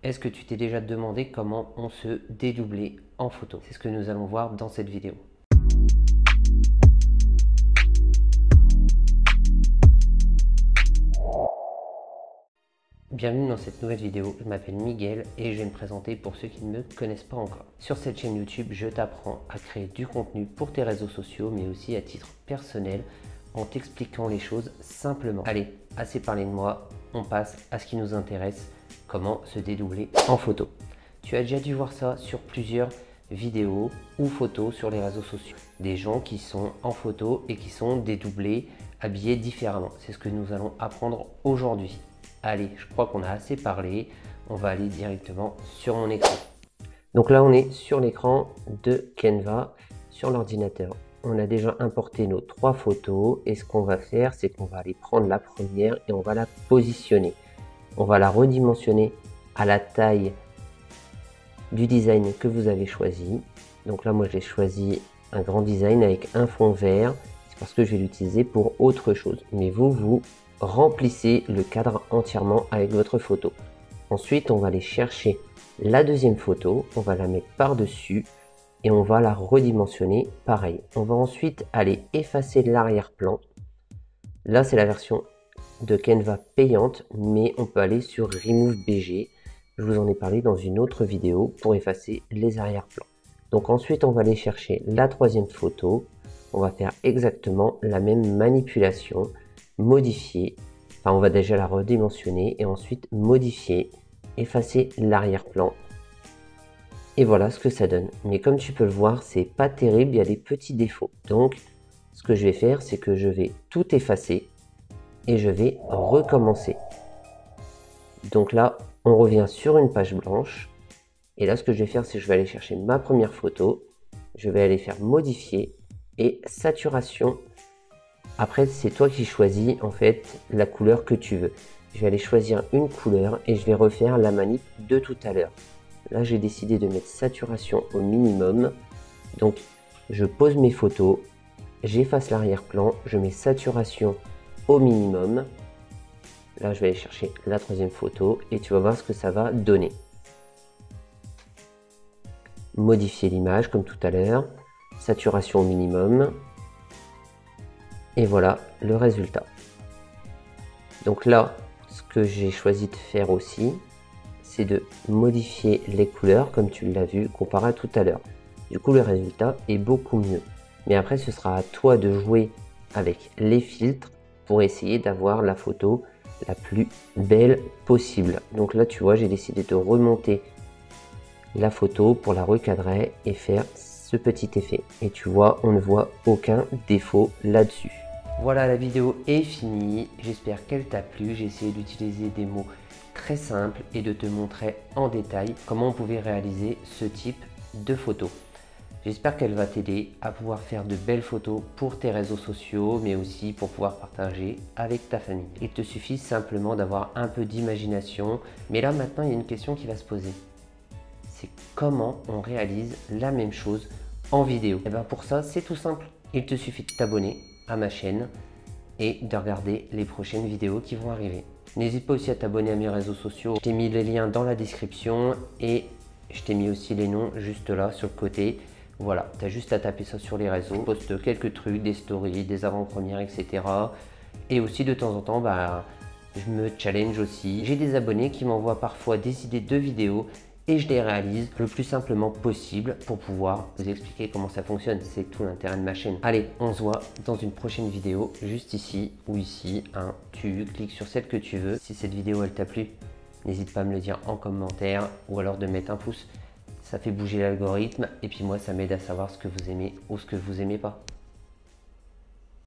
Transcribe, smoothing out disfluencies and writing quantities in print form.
Est-ce que tu t'es déjà demandé comment on se dédoublait en photo? C'est ce que nous allons voir dans cette vidéo. Bienvenue dans cette nouvelle vidéo, je m'appelle Miguel et je vais me présenter pour ceux qui ne me connaissent pas encore. Sur cette chaîne YouTube, je t'apprends à créer du contenu pour tes réseaux sociaux mais aussi à titre personnel en t'expliquant les choses simplement. Allez, assez parlé de moi, on passe à ce qui nous intéresse, comment se dédoubler en photo. Tu as déjà dû voir ça sur plusieurs vidéos ou photos sur les réseaux sociaux. Des gens qui sont en photo et qui sont dédoublés, habillés différemment. C'est ce que nous allons apprendre aujourd'hui. Allez, je crois qu'on a assez parlé, on va aller directement sur mon écran. Donc là, on est sur l'écran de Canva, sur l'ordinateur. On a déjà importé nos 3 photos et ce qu'on va faire, c'est qu'on va aller prendre la première et on va la positionner. On va la redimensionner à la taille du design que vous avez choisi. Donc là, moi, j'ai choisi un grand design avec un fond vert. C'est parce que je vais l'utiliser pour autre chose. Mais vous remplissez le cadre entièrement avec votre photo. Ensuite, on va aller chercher la deuxième photo, on va la mettre par-dessus et on va la redimensionner pareil. On va ensuite aller effacer l'arrière-plan. Là, c'est la version de Canva payante, mais on peut aller sur Remove BG. Je vous en ai parlé dans une autre vidéo pour effacer les arrière-plans. Donc ensuite, on va aller chercher la troisième photo. On va faire exactement la même manipulation. Modifier, enfin on va déjà la redimensionner et ensuite modifier, effacer l'arrière-plan et voilà ce que ça donne. Mais comme tu peux le voir, c'est pas terrible, il y a des petits défauts. Donc ce que je vais faire, c'est que je vais tout effacer et je vais recommencer. Donc là, on revient sur une page blanche et là ce que je vais faire, c'est que je vais aller chercher ma première photo, je vais aller faire modifier et saturation. Après, c'est toi qui choisis en fait la couleur que tu veux. Je vais aller choisir une couleur et je vais refaire la manip de tout à l'heure. Là, j'ai décidé de mettre saturation au minimum. Donc, je pose mes photos, j'efface l'arrière-plan, je mets saturation au minimum. Là, je vais aller chercher la troisième photo et tu vas voir ce que ça va donner. Modifier l'image comme tout à l'heure, saturation au minimum. Et voilà le résultat. Donc là, ce que j'ai choisi de faire aussi, c'est de modifier les couleurs, comme tu l'as vu, comparé à tout à l'heure. Du coup, le résultat est beaucoup mieux. Mais après, ce sera à toi de jouer avec les filtres pour essayer d'avoir la photo la plus belle possible. Donc là, tu vois, j'ai décidé de remonter la photo pour la recadrer et faire ce petit effet. Et tu vois, on ne voit aucun défaut là-dessus. Voilà, la vidéo est finie, j'espère qu'elle t'a plu. J'ai essayé d'utiliser des mots très simples et de te montrer en détail comment on pouvait réaliser ce type de photo. J'espère qu'elle va t'aider à pouvoir faire de belles photos pour tes réseaux sociaux, mais aussi pour pouvoir partager avec ta famille. Il te suffit simplement d'avoir un peu d'imagination. Mais là maintenant, il y a une question qui va se poser. C'est comment on réalise la même chose en vidéo. Et bien pour ça, c'est tout simple. Il te suffit de t'abonner à ma chaîne et de regarder les prochaines vidéos qui vont arriver. N'hésite pas aussi à t'abonner à mes réseaux sociaux. Je t'ai mis les liens dans la description et je t'ai mis aussi les noms juste là sur le côté. Voilà, tu as juste à taper ça sur les réseaux. Je poste quelques trucs, des stories, des avant-premières, etc. Et aussi de temps en temps, je me challenge aussi. J'ai des abonnés qui m'envoient parfois des idées de vidéos et je les réalise le plus simplement possible pour pouvoir vous expliquer comment ça fonctionne. C'est tout l'intérêt de ma chaîne. Allez, on se voit dans une prochaine vidéo, juste ici ou ici. Tu cliques sur celle que tu veux. Si cette vidéo elle t'a plu, n'hésite pas à me le dire en commentaire ou alors de mettre un pouce. Ça fait bouger l'algorithme et puis moi ça m'aide à savoir ce que vous aimez ou ce que vous aimez pas.